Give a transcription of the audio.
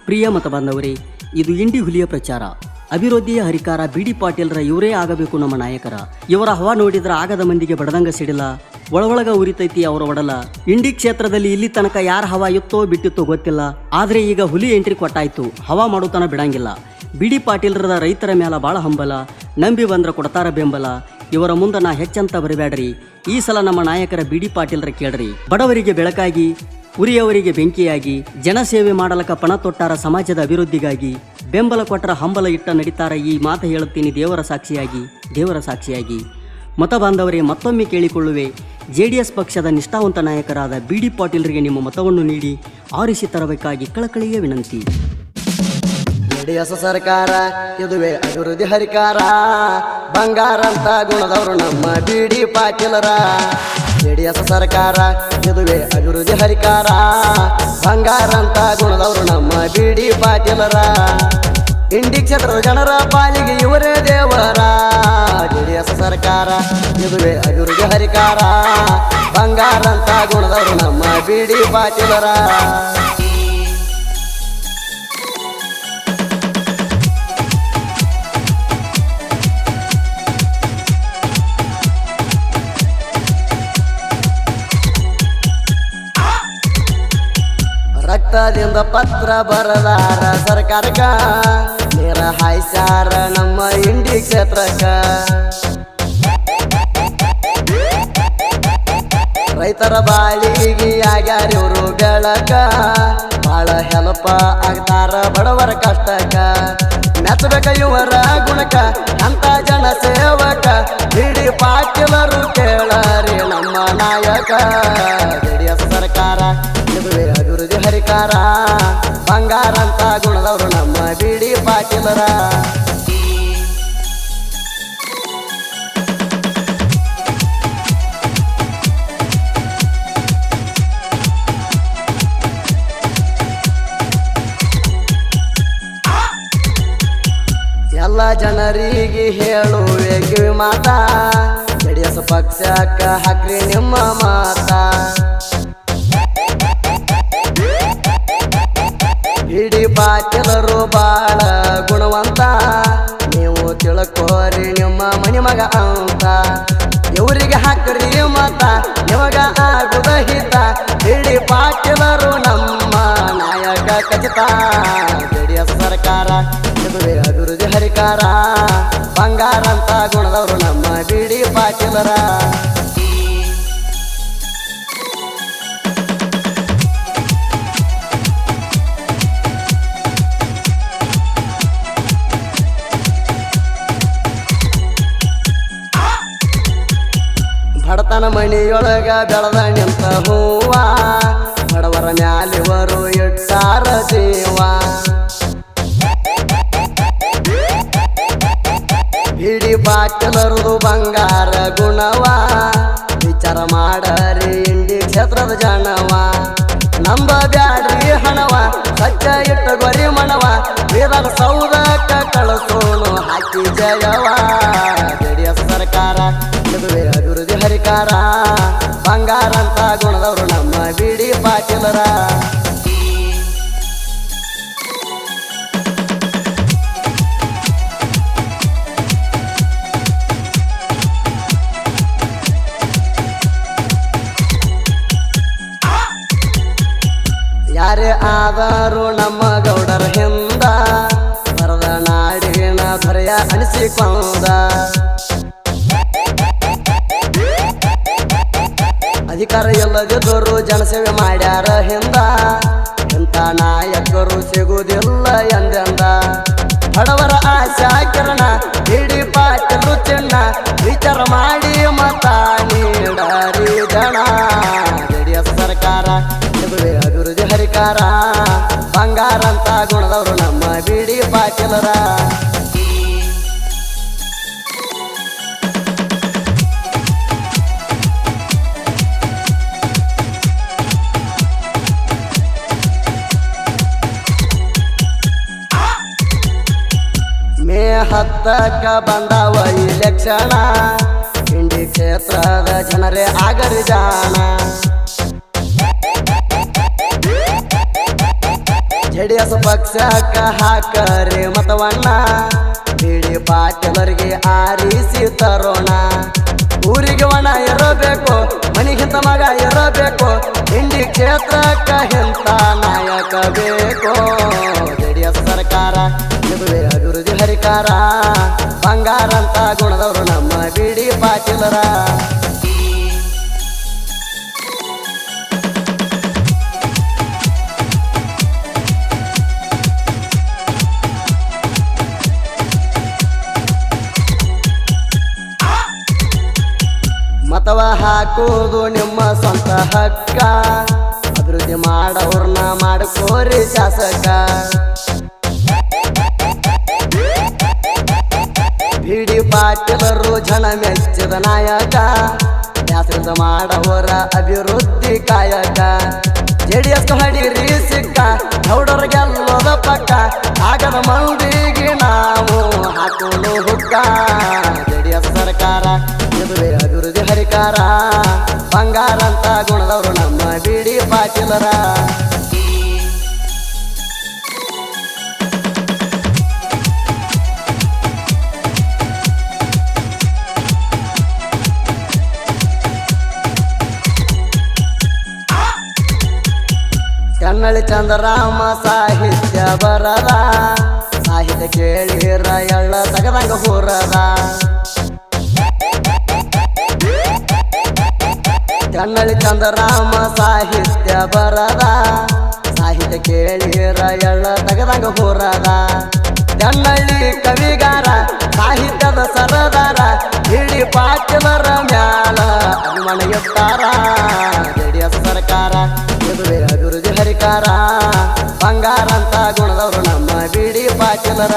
ಪ್ರಿಯ ಮತ ಬಾಂಧವರೇ, ಇದು ಇಂಡಿ ಹುಲಿಯ ಪ್ರಚಾರ. ಅಭಿವೃದ್ಧಿಯ ಹರಿಕಾರ ಬಿ.ಡಿ. ಪಾಟೀಲ್ರ ಇವರೇ ಆಗಬೇಕು ನಮ್ಮ ನಾಯಕರ. ಇವರ ಹವಾ ನೋಡಿದ್ರೆ ಆಗದ ಮಂದಿಗೆ ಬಡದಂಗ ಸಿಡಿಲ, ಒಳೊಳಗ ಉರಿತೈತಿ ಅವರ ಒಡಲ. ಇಂಡಿ ಕ್ಷೇತ್ರದಲ್ಲಿ ಇಲ್ಲಿ ತನಕ ಯಾರ ಹವಾ ಇತ್ತೋ ಬಿಟ್ಟಿತ್ತೋ ಗೊತ್ತಿಲ್ಲ, ಆದ್ರೆ ಈಗ ಹುಲಿ ಎಂಟ್ರಿ ಕೊಟ್ಟಾಯ್ತು, ಹವಾ ಮಾಡೋತನ ಬಿಡಂಗಿಲ್ಲ. ಬಿ.ಡಿ. ಪಾಟೀಲ್ರದ ರೈತರ ಮೇಲ ಬಾಳ ಹಂಬಲ, ನಂಬಿ ಬಂದ್ರ ಕೊಡ್ತಾರ ಬೆಂಬಲ. ಇವರ ಮುಂದೆ ನಾ ಹೆಚ್ಚಂತ ಬರಬೇಡ್ರಿ, ಈ ಸಲ ನಮ್ಮ ನಾಯಕರ ಬಿ.ಡಿ. ಪಾಟೀಲ್ರ ಕೇಳ್ರಿ. ಬಡವರಿಗೆ ಬೆಳಕಾಗಿ, ಉರಿಯವರಿಗೆ ಬೆಂಕಿಯಾಗಿ, ಜನಸೇವೆ ಮಾಡಲಕ ಪಣ ತೊಟ್ಟಾರ ಸಮಾಜದ ಅಭಿವೃದ್ಧಿಗಾಗಿ. ಬೆಂಬಲ ಕೊಟ್ಟರ ಹಂಬಲ ಇಟ್ಟ ನಡೀತಾರ, ಈ ಮಾತು ಹೇಳುತ್ತೀನಿ ದೇವರ ಸಾಕ್ಷಿಯಾಗಿ. ಮತ ಬಾಂಧವರೇ, ಮತ್ತೊಮ್ಮೆ ಕೇಳಿಕೊಳ್ಳುವೆ, JDS ಪಕ್ಷದ ನಿಷ್ಠಾವಂತ ನಾಯಕರಾದ ಬಿ.ಡಿ. ಪಾಟೀಲ್ರಿಗೆ ನಿಮ್ಮ ಮತವನ್ನು ನೀಡಿ ಆರಿಸಿ ತರಬೇಕಾಗಿ ಕಳಕಳಿಯ ವಿನಂತಿ. JDS ಸರ್ಕಾರ ಇದುವೇ ಅಭಿವೃದ್ಧಿ ಹರಿಕಾರ, ಬಂಗಾರಂತ ಗುಣದವರು ನಮ್ಮ ಬಿ.ಡಿ. ಪಾಟೀಲರ. JDS ಸರ್ಕಾರ ಇದುವೇ ಅಭಿವೃದ್ಧಿ ಹರಿಕಾರ, ಬಂಗಾರಂತ ಗುಣದವರು ನಮ್ಮ ಬಿ.ಡಿ. ಪಾಟೀಲರ. ಇಂಡಿ ಕ್ಷೇತ್ರದ ಜನರ ಪಾಲಿಗೆ ಇವರೇ ದೇವರ. JDS ಸರ್ಕಾರ ಇದುವೇ ಅಭಿವೃದ್ಧಿ ಹರಿಕಾರ, ಬಂಗಾರಂತ ಗುಣದವರು ನಮ್ಮ ಬಿ.ಡಿ. ಪಾಟೀಲರ. ರಕ್ತದಿಂದ ಪತ್ರ ಬರದಾರ ಸರ್ಕಾರಕ್ಕ, ನೇರ ಹಾಯ್ಸಾರ ನಮ್ಮ ಇಂಡಿ ಕ್ಷೇತ್ರಕ್ಕ. ರೈತರ ಬಾಳಿಗೆ ಆಗ್ಯಾರ ಇವರು ಬೆಳಕ, ಬಾಳ ಹೆಲ್ಪ್ ಆಗ್ತಾರ ಬಡವರ ಕಷ್ಟಕ್ಕ. ಮೆಚ್ಚಬೇಕ ಇವರ ಗುಣಕ ಅಂತ ಜನ ಸೇವಕ, ಬಿ.ಡಿ. ಪಾಟೀಲರು ಕೇಳರಿ ನಮ್ಮ ನಾಯಕ. JDS ಸರ್ಕಾರ ಇದುವೇ ಅಭಿವೃದ್ಧಿ ಹರಿಕಾರ, ಬಂಗಾರಂತ ಗುಣದವರು ನಮ್ಮ ಬಿ.ಡಿ. ಪಾಟೀಲರ. ಎಲ್ಲ ಜನರಿಗೆ ಹೇಳುವೆ ಕಿವಿ ಮಾತ, JDS ಪಕ್ಷಕ್ಕ ಹಾಕ್ರಿ ನಿಮ್ಮ ಮಾತ. ಬಿ.ಡಿ. ಪಾಟೀಲರು ಬಾಳ ಗುಣವಂತ, ನೀವು ತಿಳ್ಕೋರಿ ನಿಮ್ಮ ಮನಿ ಮಗ ಅಂತ. ಇವರಿಗೆ ಹಾಕ್ರಿ ಮತ, ನಿಮಗ ಆಗುದ ಹಿತ, ಬಿ.ಡಿ. ಪಾಟೀಲರು ನಮ್ಮ ನಾಯಕ ಖಚಿತ. JDS ಸರ್ಕಾರ ಇದುವೇ ಅಭಿವೃದ್ಧಿ ಹರಿಕಾರ, ಬಂಗಾರಂತ ಗುಣದವರು ನಮ್ಮ ಬಿ.ಡಿ. ಪಾಟೀಲರ. ಬಡತನ ಮಣಿಯೊಳಗ ಬೆಳೆದ ನಿಂತ ಹೂವ, ಬಡವರ ಮ್ಯಾಲಿವರು ಇಟ್ಟಾರ ಜೀವ. ಬಿ.ಡಿ. ಪಾಟೀಲರು ಬಂಗಾರ ಗುಣವ, ವಿಚಾರ ಮಾಡರಿ ಇಂಡಿ ಕ್ಷೇತ್ರದ ಜನವ. ನಂಬ ಬ್ಯಾಡ್ರಿ ಹಣವ, ಸಜ್ಜ ಇಟ್ಟ ಗೊರಿ ಮಣವ, ವೀರರ ಸೌದಕ್ಕ ಕಳಸೋನು ಹಾಕಿ ಜಯವ. JDS ಸರ್ಕಾರ ಇದುವೇ ಅಭಿವೃದ್ಧಿ ಹರಿಕಾರ, ಬಂಗಾರಂತ ಗುಣದವರು ನಮ್ಮ ಬಿ.ಡಿ. ಪಾಟೀಲರ. ಯಾರೇ ಆದರೂ ನಮ್ಮ ಗೌಡರ ಹಿಂದ, ಬರದ ನಾಡಿನ ದೊರೆಯ ಅನಿಸಿಕೊಂಡ. ಅಧಿಕಾರ ಇಲ್ಲದಿದ್ದರು ಜನಸೇವೆ ಮಾಡ್ಯಾರ ಹಿಂದ, ಇಂಥ ನಾಯಕರು ಸಿಗುವುದಿಲ್ಲ ಎಂದೆಂದ. ಬಡವರ ಆಶಾ ಕಿರಣ ಬಿ.ಡಿ. ಪಾಟೀಲರು ಚಿನ್ನ, ವಿಚಾರ ಮಾಡಿ ಮತ ನೀಡರಿ ಜನ. JDS ಸರ್ಕಾರ ಇದುವೇ ಅಭಿವೃದ್ಧಿ ಹರಿಕಾರ, ಬಂಗಾರಂತ ಗುಣದವರು ನಮ್ಮ ಬಿ.ಡಿ. ಪಾಟೀಲರ. ಮೇ 10ಕ್ಕ ಬಂದವ ಇಲೆಕ್ಷನ, ಇಂಡಿ ಕ್ಷೇತ್ರದ ಜನರೇ ಆಗರಿ ಜಾಣ. JDS ಪಕ್ಷಕ್ಕ ಹಾಕರೆ ಮತವನ್ನ ಬಿಡಿ ಪಾಟೀಲರಿಗೆ ಆರಿಸಿ ತರೋಣ ಊರಿಗೆ ಒಣ ಇರಬೇಕು ಮನಿಗಿಂತ ಮಗ ಇರಬೇಕು ಇಂಡಿ ಕ್ಷೇತ್ರಕ್ಕ ಇಂಥ ನಾಯಕ ಬೇಕು JDS ಸರ್ಕಾರ ಇದುವೇ ಅಭಿವೃದ್ಧಿ ಹರಿಕಾರ ಬಂಗಾರ ಅಂತ ಗುಣದವರು ನಮ್ಮ ಬಿಡಿ ಪಾಟೀಲರ ಮತವ ಹಾಕುವುದು ನಿಮ್ಮ ಸ್ವಂತ ಹಕ್ಕ ಅಭಿವೃದ್ಧಿ ಮಾಡೋರ್ನ ಮಾಡ್ಕೋರಿ ಶಾಸಕ ಬಿಡಿ ಪಾಟೀಲರು ಜನ ಮೆಚ್ಚಿದ ನಾಯಕ ಬ್ಯಾಸರಿಂದ ಮಾಡೋರ ಅಭಿವೃದ್ಧಿ ಕಾಯಕ JDS ಹೊಡಿರಿ ಸಿಕ್ಕ ಗೌಡರ ಗೆಲ್ಲೋದ ಪಕ್ಕ ಆಗದ ಮಂದಿಗೆ ನಾವು ಹಾಕೋನು ಹುಕ್ಕ JDS ಸರ್ಕಾರ ಇದುವೇ ಅಭಿವೃದ್ಧಿ ಹರಿಕಾರ ಬಂಗಾರ ಅಂತ ಗುಣದವರು ನಮ್ಮ ಬಿಡಿ ಪಾಟೀಲರ ಕನ್ನಳಿ ಚಂದ್ರರಾಮ ಸಾಹಿತ್ಯ ಬರದ ಸಾಹಿತ್ಯ ಕೇಳಿರ ಎಳ್ಳ ತಗದಂಗ ಹೋರದ ಕನ್ನಳಿ ಚಂದ್ರರಾಮ ಸಾಹಿತ್ಯ ಬರದ ಸಾಹಿತ್ಯ ಕೇಳಿರ ಎಳ್ಳ ತಗದಂಗ ಹೋರದ ಕನ್ನಳ್ಳಿ ಕವಿಗಾರ ಸಾಹಿತ್ಯದ ಸರದಾರ ಬಿಡಿ ಪಾಟೀಲರ ಮ್ಯಾಲ ಅಭಿಮಾನ ಇರ್ತಾರ JDS ಸರ್ಕಾರ ಇದುವೇ ಅಭಿವೃದ್ಧಿ ಹರಿಕಾರ ಬಂಗಾರ ಅಂತ ಗುಣದವರು ನಮ್ಮ ಬಿಡಿ ಪಾಟೀಲರ